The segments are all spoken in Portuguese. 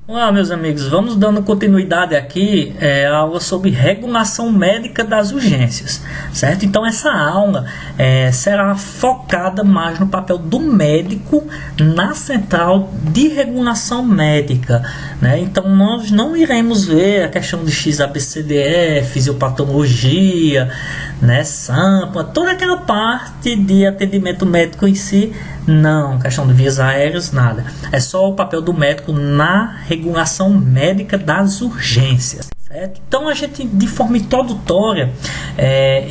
Olá, meus amigos, vamos dando continuidade aqui à aula sobre regulação médica das urgências, certo? Então essa aula será focada mais no papel do médico na central de regulação médica, né? Então nós não iremos ver a questão de XABCDE, fisiopatologia, né, SAMPA, toda aquela parte de atendimento médico em si. Não, questão de vias aéreas, nada. É só o papel do médico na regulação médica das urgências. Certo? Então a gente, de forma introdutória,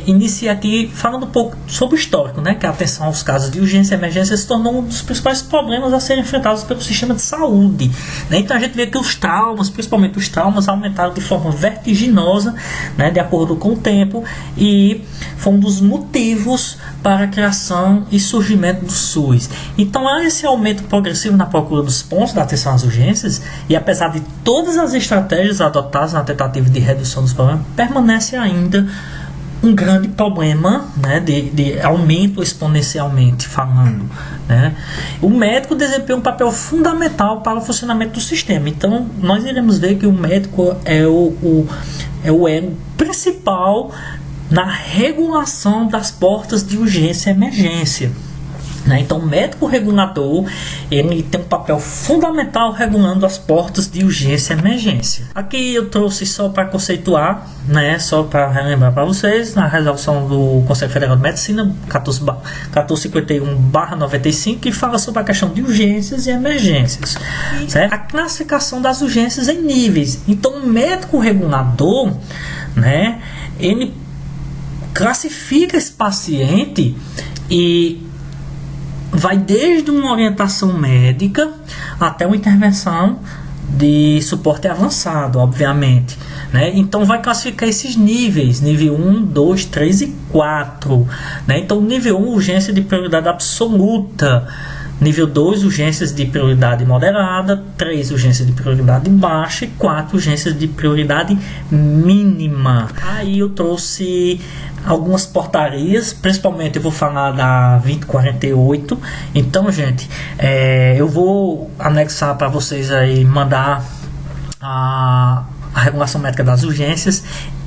inicia aqui falando um pouco sobre o histórico, né? Que a atenção aos casos de urgência e emergência se tornou um dos principais problemas a serem enfrentados pelo sistema de saúde, né? Então a gente vê que os traumas, principalmente os traumas, aumentaram de forma vertiginosa, né? De acordo com o tempo, e foi um dos motivos para a criação e surgimento do SUS. Então há esse aumento progressivo na procura dos pontos da atenção às urgências, e apesar de todas as estratégias adotadas na tentativa de redução dos problemas, permanece ainda um grande problema, né, de aumento exponencialmente falando, né? O médico desempenha um papel fundamental para o funcionamento do sistema. Então nós iremos ver que o médico é o elo principal na regulação das portas de urgência e emergência. Então o médico regulador, ele tem um papel fundamental regulando as portas de urgência e emergência. Aqui eu trouxe só para conceituar, né, só para relembrar para vocês, na resolução do Conselho Federal de Medicina 1451/95, que fala sobre a questão de urgências e emergências, certo? A classificação das urgências em níveis. Então o médico regulador, né, ele classifica esse paciente e vai desde uma orientação médica até uma intervenção de suporte avançado, obviamente, né? Então vai classificar esses níveis, nível 1, 2, 3 e 4, né? Então nível 1, urgência de prioridade absoluta, nível 2, urgências de prioridade moderada, 3, urgências de prioridade baixa e 4, urgências de prioridade mínima. Aí eu trouxe algumas portarias, principalmente eu vou falar da 2048. Então, gente, eu vou anexar para vocês aí, mandar a regulação médica das urgências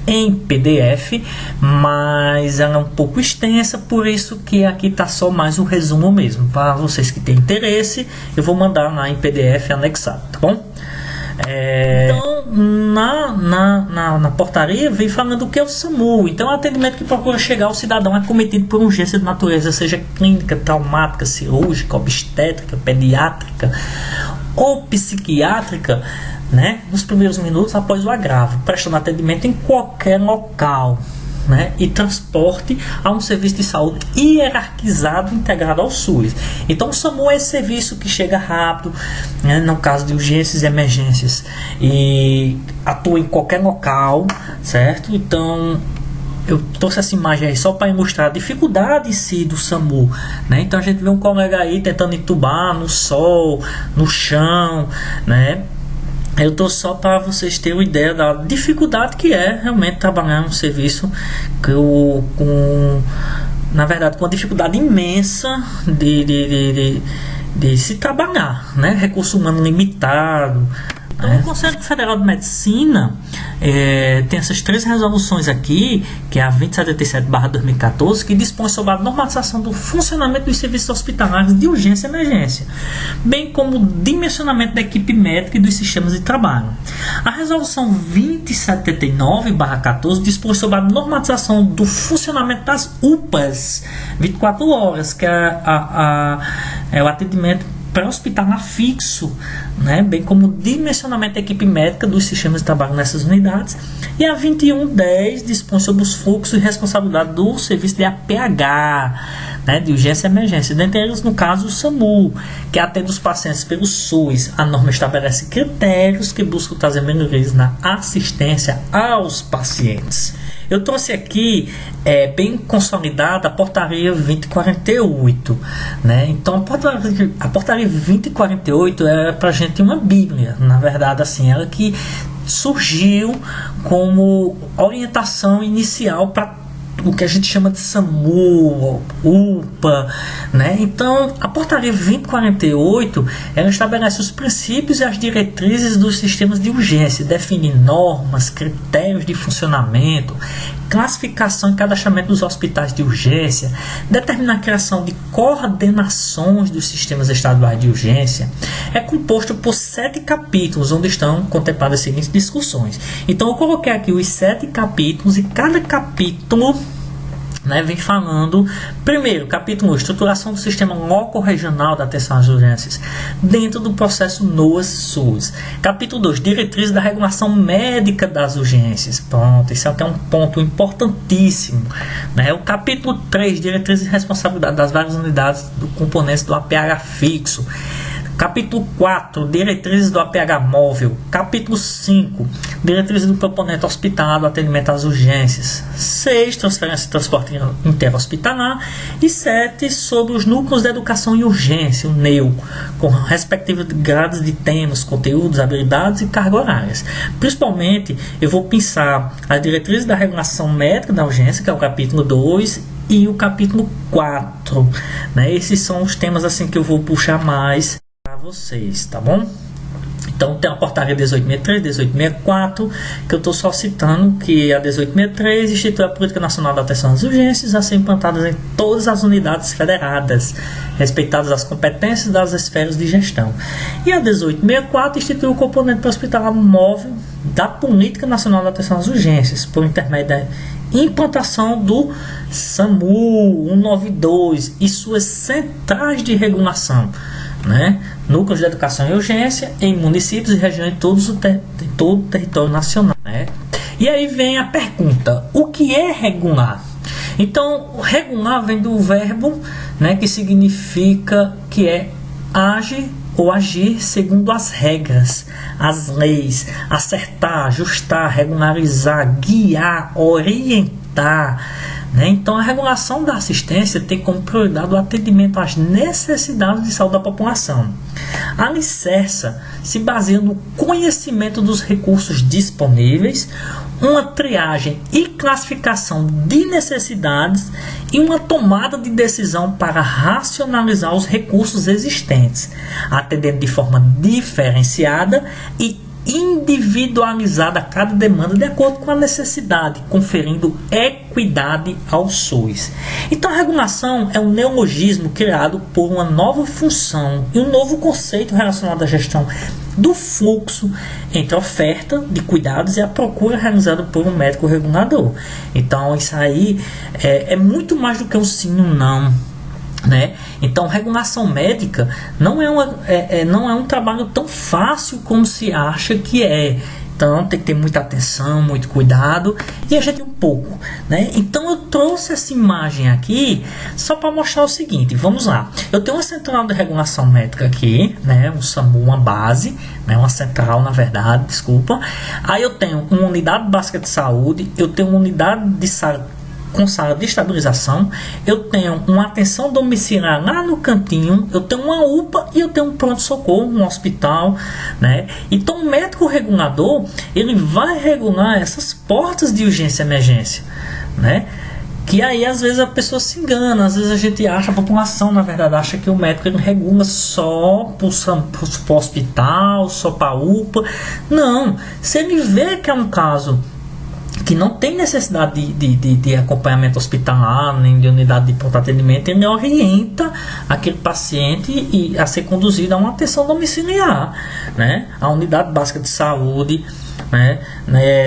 em PDF, mas ela é um pouco extensa, por isso que aqui está só mais um resumo mesmo. Para vocês que têm interesse, eu vou mandar lá em PDF anexado, tá bom? Então, na portaria vem falando o que é o SAMU. Então, é um atendimento que procura chegar ao cidadão acometido por urgência de natureza, seja clínica, traumática, cirúrgica, obstétrica, pediátrica ou psiquiátrica, né, nos primeiros minutos após o agravo, prestando atendimento em qualquer local, né, e transporte a um serviço de saúde hierarquizado integrado ao SUS. Então o SAMU é esse serviço que chega rápido, né, no caso de urgências e emergências, e atua em qualquer local, certo? Então eu trouxe essa imagem aí só para ilustrar a dificuldade em si do SAMU, né? Então a gente vê um colega aí tentando entubar no sol, no chão, né? Eu estou só para vocês terem uma ideia da dificuldade que é realmente trabalhar um serviço na verdade, com uma dificuldade imensa de se trabalhar, né? Recurso humano limitado. Então, o Conselho Federal de Medicina tem essas 3 resoluções aqui, que é a 2077/2014, que dispõe sobre a normatização do funcionamento dos serviços hospitalares de urgência e emergência, bem como o dimensionamento da equipe médica e dos sistemas de trabalho. A resolução 2079/14 dispõe sobre a normatização do funcionamento das UPAs 24 horas, que é o atendimento pré-hospitalar fixo, né, bem como o dimensionamento da equipe médica dos sistemas de trabalho nessas unidades. E a 2110 dispõe sobre os fluxos e responsabilidade do serviço de APH, né, de urgência e emergência, dentre eles, no caso, o SAMU, que atende os pacientes pelo SUS. A norma estabelece critérios que buscam trazer melhorias na assistência aos pacientes. Eu trouxe aqui, bem consolidada, a portaria 2048, né? Então a portaria 2048 é para a gente uma bíblia, na verdade, assim, ela que surgiu como orientação inicial para o que a gente chama de SAMU, UPA, né? Então, a portaria 2048, ela estabelece os princípios e as diretrizes dos sistemas de urgência, define normas, critérios de funcionamento, classificação e cadastramento dos hospitais de urgência, determina a criação de coordenações dos sistemas estaduais de urgência. É composto por 7 capítulos, onde estão contempladas as seguintes discussões. Então, eu coloquei aqui os 7 capítulos e cada capítulo, né, vem falando. Primeiro, capítulo 1, estruturação do sistema local regional da atenção às urgências dentro do processo NOAS-SUS. Capítulo 2, diretrizes da regulação médica das urgências. Pronto, isso aqui é um ponto importantíssimo, né? O capítulo 3, diretrizes de responsabilidade das várias unidades do componentes do APH fixo. Capítulo 4, diretrizes do APH móvel. Capítulo 5, diretrizes do componente hospitalar do atendimento às urgências. 6, transferência e transporte interhospitalar. E 7, sobre os núcleos de educação e urgência, o NEU, com respectivos grados de temas, conteúdos, habilidades e carga horárias. Principalmente, eu vou pensar as diretrizes da regulação médica da urgência, que é o capítulo 2, e o capítulo 4. Né? Esses são os temas assim que eu vou puxar mais para vocês, tá bom? Então tem a portaria 1863, 1864, que eu estou só citando, que a 1863 institui a Política Nacional da Atenção às Urgências a ser implantadas em todas as unidades federadas, respeitadas as competências das esferas de gestão. E a 1864 institui o componente hospitalar móvel da Política Nacional da Atenção às Urgências, por intermédio da implantação do SAMU 192 e suas centrais de regulação, né? Núcleos de educação e urgência em municípios e regiões de todo o território nacional, né? E aí vem a pergunta: o que é regular? Então, regular vem do verbo, né, que significa que é age ou agir segundo as regras, as leis, acertar, ajustar, regularizar, guiar, orientar, né? Então, a regulação da assistência tem como prioridade o atendimento às necessidades de saúde da população. A alicerça se baseia no conhecimento dos recursos disponíveis, uma triagem e classificação de necessidades e uma tomada de decisão para racionalizar os recursos existentes, atendendo de forma diferenciada e individualizada a cada demanda de acordo com a necessidade, conferindo equidade ao SUS. Então, a regulação é um neologismo criado por uma nova função e um novo conceito relacionado à gestão do fluxo entre a oferta de cuidados e a procura realizada por um médico regulador. Então, isso aí é muito mais do que um sim ou um não, né? Então, regulação médica não é um trabalho tão fácil como se acha que é. Então, tem que ter muita atenção, muito cuidado, e a gente um pouco, né? Então, eu trouxe essa imagem aqui só para mostrar o seguinte. Vamos lá. Eu tenho uma central de regulação médica aqui, né? Um SAMU, uma base, né? Uma central, na verdade, desculpa. Aí eu tenho uma unidade básica de saúde, eu tenho uma unidade de saúde com sala de estabilização, eu tenho uma atenção domiciliar lá no cantinho, eu tenho uma UPA e eu tenho um pronto-socorro, um hospital, né? Então, o médico regulador, ele vai regular essas portas de urgência e emergência, né? Que aí, às vezes, a pessoa se engana, às vezes a gente acha, a população, na verdade, acha que o médico ele regula só para o hospital, só para a UPA. Não, se ele vê que é um caso que não tem necessidade de acompanhamento hospitalar, nem de unidade de pronto atendimento, ele orienta aquele paciente a ser conduzido a uma atenção domiciliar, né? A unidade básica de saúde, né?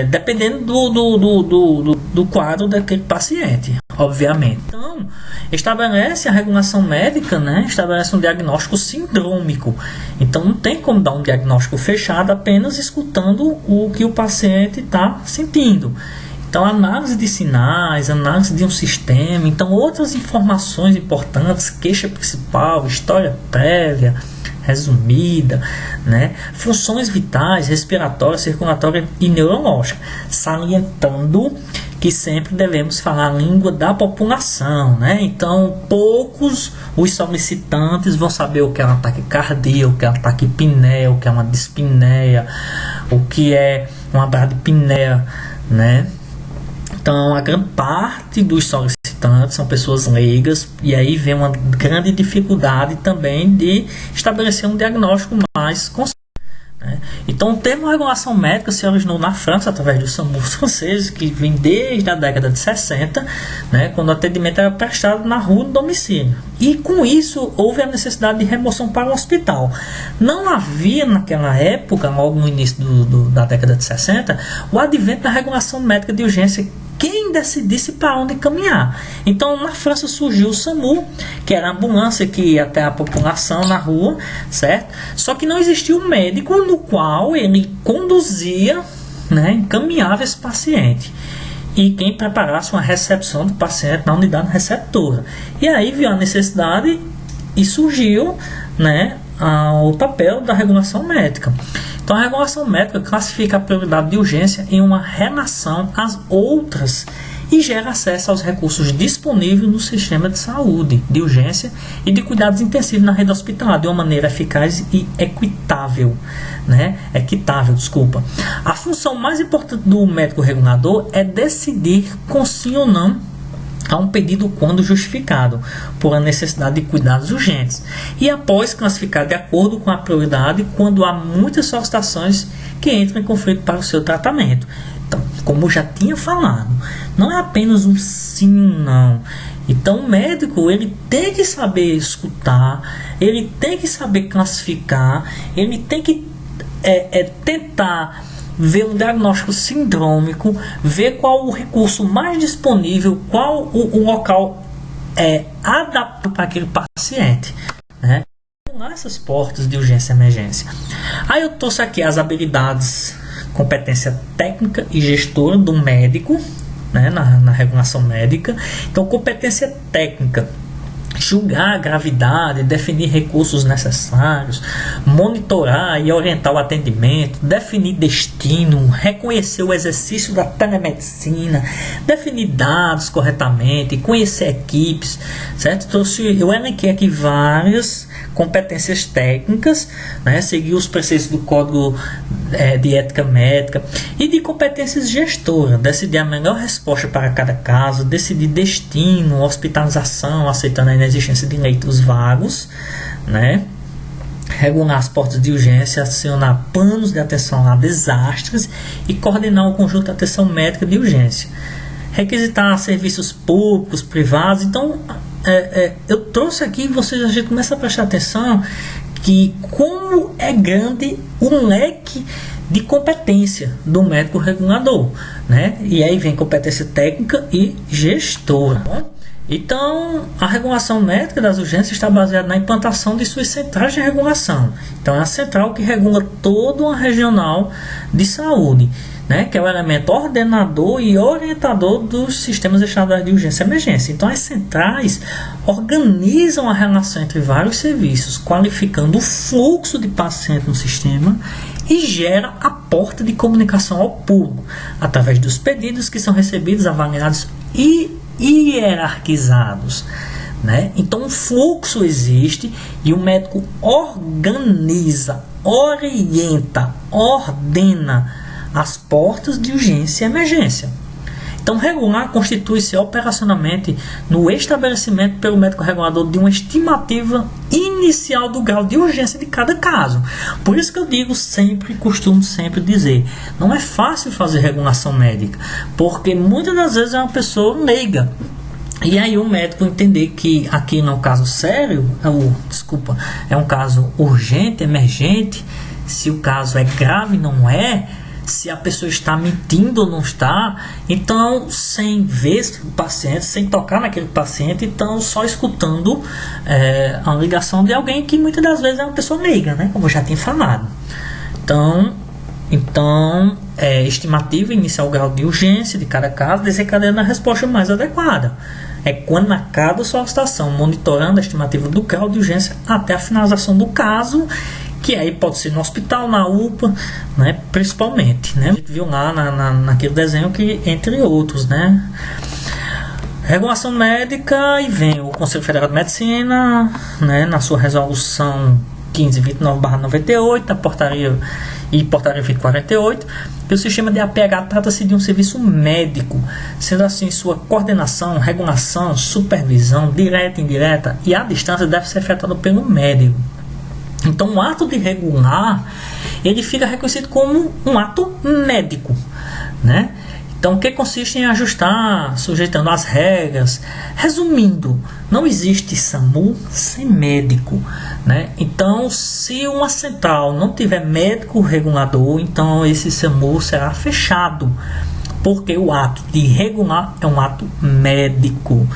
Dependendo do quadro daquele paciente, obviamente. Então, estabelece a regulação médica, né? Estabelece um diagnóstico sindrômico. Então, não tem como dar um diagnóstico fechado apenas escutando o que o paciente está sentindo. Então, análise de sinais, análise de um sistema, então outras informações importantes, queixa principal, história prévia, resumida, né? Funções vitais, respiratórias, circulatórias e neurológicas, salientando que sempre devemos falar a língua da população, né? Então, poucos os solicitantes vão saber o que é um ataque cardíaco, o que é um ataque pinéia, o que é uma dispneia, o que é uma bradipneia, né? Então, a grande parte dos solicitantes são pessoas leigas, e aí vem uma grande dificuldade também de estabelecer um diagnóstico mais consciente. Então, o termo regulação médica se originou na França através dos SAMU franceses, que vem desde a década de 60, quando o atendimento era prestado na rua, no domicílio. E com isso houve a necessidade de remoção para o hospital. Não havia naquela época, logo no início da década de 60, o advento da regulação médica de urgência, quem decidisse para onde caminhar. Então, na França surgiu o SAMU, que era a ambulância que ia até a população na rua, certo? Só que não existia um médico no qual ele conduzia, encaminhava esse paciente. E quem preparasse uma recepção do paciente na unidade receptora. E aí viu a necessidade e surgiu, o papel da regulação médica. Então, a regulação médica classifica a prioridade de urgência em uma relação às outras e gera acesso aos recursos disponíveis no sistema de saúde, de urgência e de cuidados intensivos na rede hospitalar, de uma maneira eficaz e equitável. A função mais importante do médico regulador é decidir com sim ou não a um pedido quando justificado, por a necessidade de cuidados urgentes, e após classificar de acordo com a prioridade quando há muitas solicitações que entram em conflito para o seu tratamento. Então, como eu já tinha falado, não é apenas um sim ou não. Então, o médico ele tem que saber escutar, ele tem que saber classificar, ele tem que tentar ver um diagnóstico sindrômico, ver qual o recurso mais disponível, qual o local adaptado para aquele paciente, essas portas de urgência e emergência. Aí eu trouxe aqui as habilidades, competência técnica e gestora do médico, na regulação médica. Então, competência técnica: julgar a gravidade, definir recursos necessários, monitorar e orientar o atendimento, definir destino, reconhecer o exercício da telemedicina, definir dados corretamente, conhecer equipes, certo? Eu elenquei aqui várias competências técnicas, seguir os preceitos do Código de Ética Médica, e de competências gestoras: decidir a melhor resposta para cada caso, decidir destino, hospitalização, aceitando a inexistência de leitos vagos, regular as portas de urgência, acionar planos de atenção a desastres e coordenar o conjunto de atenção médica de urgência, requisitar serviços públicos, privados. Então, eu trouxe aqui, a gente começa a prestar atenção que como é grande o leque de competência do médico regulador, E aí vem competência técnica e gestora. Então, a regulação médica das urgências está baseada na implantação de suas centrais de regulação. Então, é a central que regula toda uma regional de saúde, que é o elemento ordenador e orientador dos sistemas estaduais de urgência e emergência. Então, as centrais organizam a relação entre vários serviços, qualificando o fluxo de paciente no sistema e gera a porta de comunicação ao público, através dos pedidos que são recebidos, avaliados e hierarquizados. Então, o fluxo existe e o médico organiza, orienta, ordena as portas de urgência e emergência. Então, regular constitui-se operacionalmente no estabelecimento pelo médico regulador de uma estimativa inicial do grau de urgência de cada caso. Por isso que eu costumo sempre dizer, não é fácil fazer regulação médica, porque muitas das vezes é uma pessoa leiga. E aí o médico entender que aqui não é um caso sério, é um caso urgente, emergente, se o caso é grave, não é, se a pessoa está mentindo ou não está. Então, sem ver o paciente, sem tocar naquele paciente, então só escutando a ligação de alguém que muitas das vezes é uma pessoa leiga, como eu já tinha falado. Então estimativa inicial, o grau de urgência de cada caso, desencadeando a resposta mais adequada. Quando a cada solicitação, monitorando a estimativa do grau de urgência até a finalização do caso, que aí pode ser no hospital, na UPA, principalmente. A gente viu lá naquele desenho que, entre outros, regulação médica, e vem o Conselho Federal de Medicina, na sua resolução 1529/98, a portaria 2048, que o sistema de APH trata-se de um serviço médico, sendo assim sua coordenação, regulação, supervisão, direta, indireta e à distância deve ser efetuada pelo médico. Então o ato de regular, ele fica reconhecido como um ato médico, né? Então, o que consiste em ajustar, sujeitando as regras. Resumindo, não existe SAMU sem médico, né? Então, se uma central não tiver médico regulador, então esse SAMU será fechado, porque o ato de regular é um ato médico,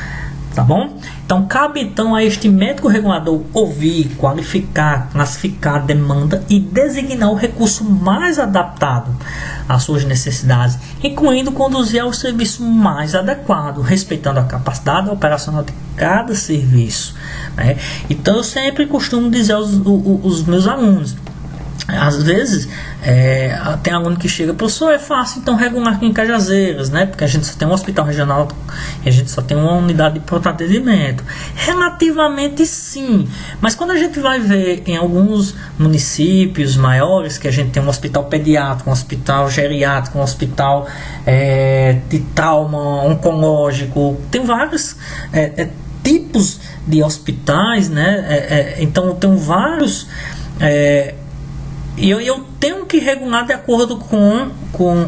tá bom? Então, cabe então a este médico regulador ouvir, qualificar, classificar a demanda e designar o recurso mais adaptado às suas necessidades, incluindo conduzir ao serviço mais adequado, respeitando a capacidade operacional de cada serviço, né? Então, eu sempre costumo dizer aos meus alunos, às vezes tem aluno que chega, professor, é fácil então regular aqui em Cajazeiras, né? Porque a gente só tem um hospital regional e a gente só tem uma unidade de pronto atendimento. Relativamente sim, mas quando a gente vai ver em alguns municípios maiores, que a gente tem um hospital pediátrico, um hospital geriátrico, um hospital de trauma oncológico, tem vários tipos de hospitais, né? Então tem vários e eu tenho que regular de acordo com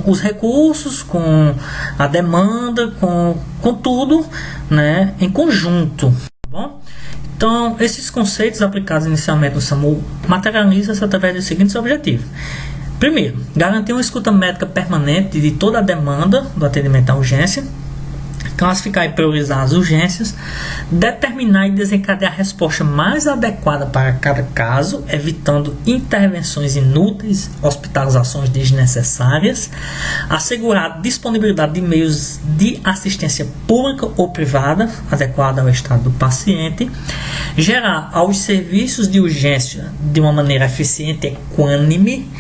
os recursos, com a demanda, com tudo, né, em conjunto, tá bom? Então, esses conceitos aplicados inicialmente no SAMU materializam-se através dos seguintes objetivos. Primeiro, garantir uma escuta médica permanente de toda a demanda do atendimento à urgência, classificar e priorizar as urgências, determinar e desencadear a resposta mais adequada para cada caso, evitando intervenções inúteis, hospitalizações desnecessárias, assegurar a disponibilidade de meios de assistência pública ou privada, adequada ao estado do paciente, gerar aos serviços de urgência de uma maneira eficiente e equânime,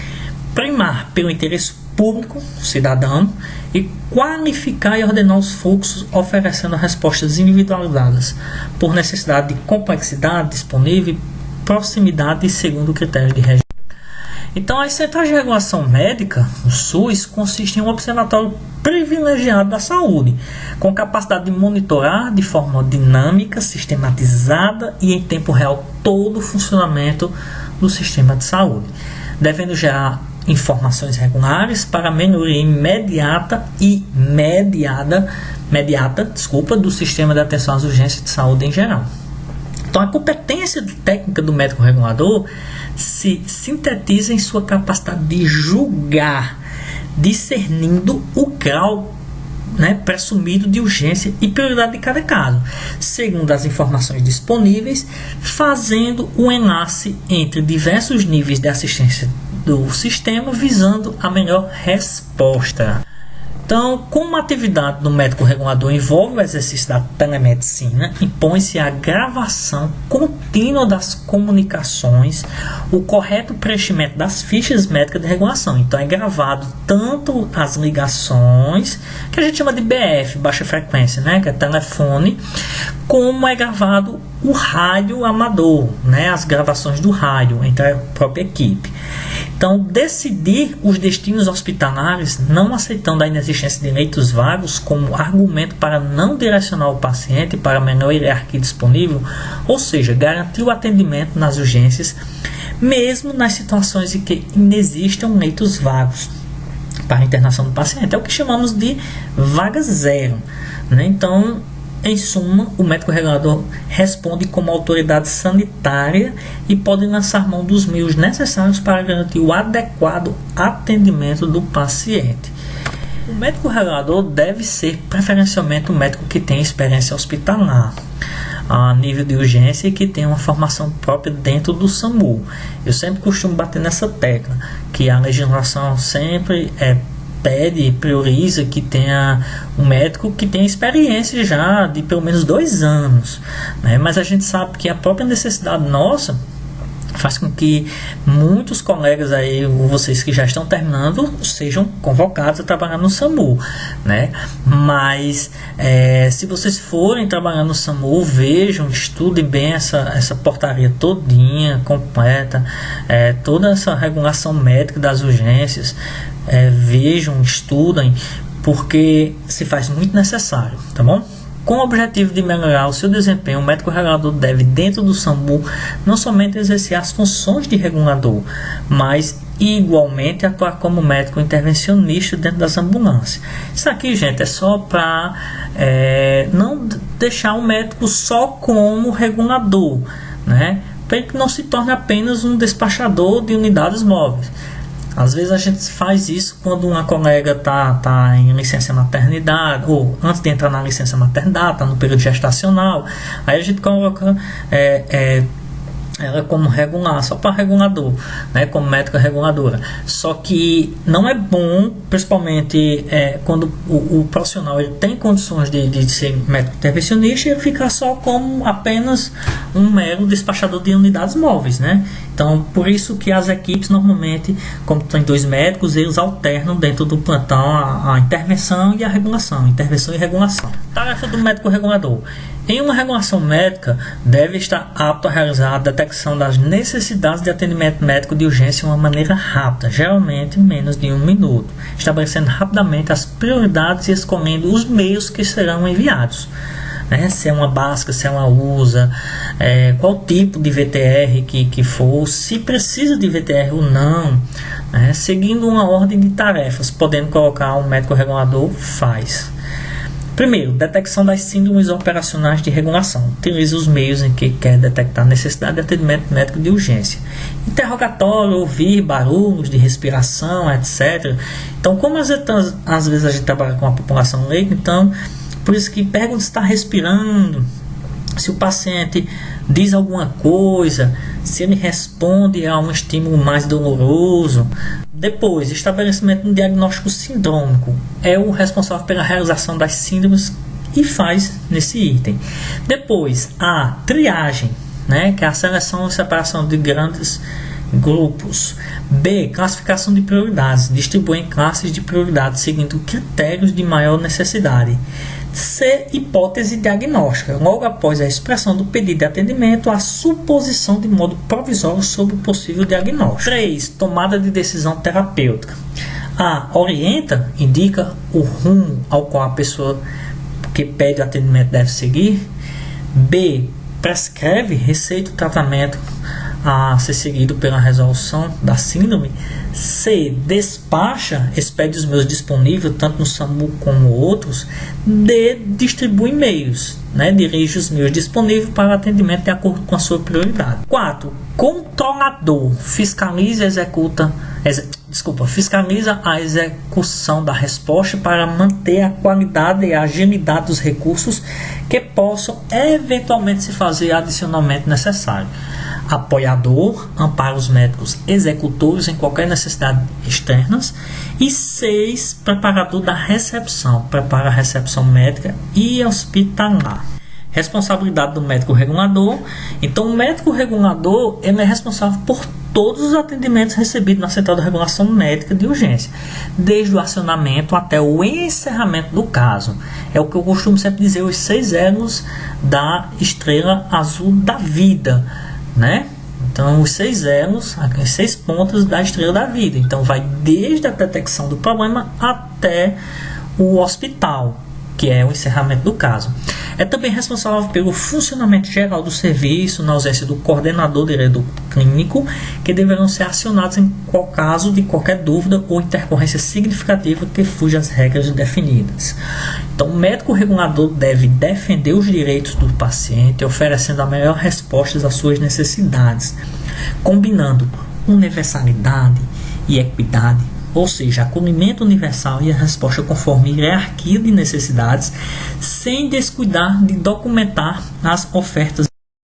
primar pelo interesse público, cidadão, e qualificar e ordenar os fluxos, oferecendo respostas individualizadas por necessidade de complexidade, disponível, proximidade e segundo o critério de região. Então, as centrais de regulação médica, o SUS, consiste em um observatório privilegiado da saúde, com capacidade de monitorar de forma dinâmica, sistematizada e em tempo real todo o funcionamento do sistema de saúde, devendo gerar informações regulares para a melhoria imediata do sistema de atenção às urgências de saúde em geral. Então, a competência técnica do médico regulador se sintetiza em sua capacidade de julgar, discernindo o grau, né, presumido de urgência e prioridade de cada caso, segundo as informações disponíveis, fazendo o enlace entre diversos níveis de assistência do sistema, visando a melhor resposta. Então, como a atividade do médico regulador envolve o exercício da telemedicina, impõe-se a gravação contínua das comunicações, o correto preenchimento das fichas médicas de regulação. Então, é gravado tanto as ligações, que a gente chama de BF, baixa frequência, né, que é telefone, como é gravado o rádio amador, né, as gravações do rádio entre a própria equipe. Então, decidir os destinos hospitalares, não aceitando a inexistência de leitos vagos como argumento para não direcionar o paciente para a menor hierarquia disponível, ou seja, garantir o atendimento nas urgências, mesmo nas situações em que inexistam leitos vagos para a internação do paciente. É o que chamamos de vaga zero, né? Então, em suma, o médico regulador responde como autoridade sanitária e pode lançar mão dos meios necessários para garantir o adequado atendimento do paciente. O médico regulador deve ser preferencialmente um médico que tenha experiência hospitalar a nível de urgência e que tenha uma formação própria dentro do SAMU. Eu sempre costumo bater nessa tecla, que a legislação sempre pede e prioriza que tenha um médico que tenha experiência já de pelo menos 2 anos, né? Mas a gente sabe que a própria necessidade nossa faz com que muitos colegas aí, vocês que já estão terminando, sejam convocados a trabalhar no SAMU, né? Mas se vocês forem trabalhar no SAMU, vejam, estudem bem essa portaria todinha, completa, toda essa regulação médica das urgências, vejam, estudem, porque se faz muito necessário, tá bom? Com o objetivo de melhorar o seu desempenho, o médico regulador deve, dentro do SAMU, não somente exercer as funções de regulador, mas igualmente atuar como médico intervencionista dentro das ambulâncias. Isso aqui, gente, é só para não deixar o médico só como regulador, né? Para que não se torne apenas um despachador de unidades móveis. Às vezes a gente faz isso quando uma colega tá em licença maternidade, ou antes de entrar na licença maternidade, está no período gestacional, aí a gente coloca ela como regular, só para regulador, né, como médica reguladora. Só que não é bom, principalmente quando o profissional ele tem condições de ser médico intervencionista, e ele ficar só como apenas um mero despachador de unidades móveis, né? Então, por isso que as equipes normalmente, como tem 2 médicos, eles alternam dentro do plantão a intervenção e a regulação, intervenção e regulação. Tarefa do médico regulador. Em uma regulação médica, deve estar apto a realizar a detecção das necessidades de atendimento médico de urgência de uma maneira rápida, geralmente menos de 1 minuto, estabelecendo rapidamente as prioridades e escolhendo os meios que serão enviados. Se é uma básica, se é uma USA, qual tipo de VTR que for, se precisa de VTR ou não, seguindo uma ordem de tarefas, podendo colocar um médico regulador, faz. Primeiro, detecção das síndromes operacionais de regulação. Utilize os meios em que quer detectar a necessidade de atendimento médico de urgência. Interrogatório, ouvir barulhos de respiração, etc. Então, como às vezes a gente trabalha com a população leiga, então, por isso que pergunta se está respirando, se o paciente diz alguma coisa, se ele responde a um estímulo mais doloroso. Depois, estabelecimento de um diagnóstico sindrômico. É o responsável pela realização das síndromes e faz nesse item. Depois, a triagem, que é a seleção e separação de grandes grupos. B, classificação de prioridades. Distribui em classes de prioridades seguindo critérios de maior necessidade. C, hipótese diagnóstica. Logo após a expressão do pedido de atendimento, a suposição de modo provisório sobre o possível diagnóstico. 3, tomada de decisão terapêutica. A, orienta, indica o rumo ao qual a pessoa que pede o atendimento deve seguir. B, prescreve, receita o tratamento a ser seguido pela resolução da síndrome. C, despacha, expede os meios disponíveis, tanto no SAMU como outros. D, distribui e-mails, dirige os meios disponíveis para atendimento de acordo com a sua prioridade. 4, controlador, fiscaliza a execução da resposta para manter a qualidade e a agilidade dos recursos que possam eventualmente se fazer adicionalmente necessário. Apoiador, ampara os médicos executores em qualquer necessidade externas. E 6, preparador da recepção, prepara a recepção médica e hospitalar. Responsabilidade do médico regulador. Então, o médico regulador ele é responsável por todos os atendimentos recebidos na Central de Regulação Médica de Urgência, desde o acionamento até o encerramento do caso. É o que eu costumo sempre dizer, os 6 elos da estrela azul da vida, Então, os 6 elos, as 6 pontas da estrela da vida. Então, vai desde a detecção do problema até o hospital, que é o encerramento do caso. É também responsável pelo funcionamento geral do serviço, na ausência do coordenador diretor clínico, que deverão ser acionados em caso de qualquer dúvida ou intercorrência significativa que fuja às regras definidas. Então, o médico regulador deve defender os direitos do paciente, oferecendo a melhor resposta às suas necessidades, combinando universalidade e equidade, ou seja, acolhimento universal e a resposta conforme hierarquia de necessidades, sem descuidar de documentar as ofertas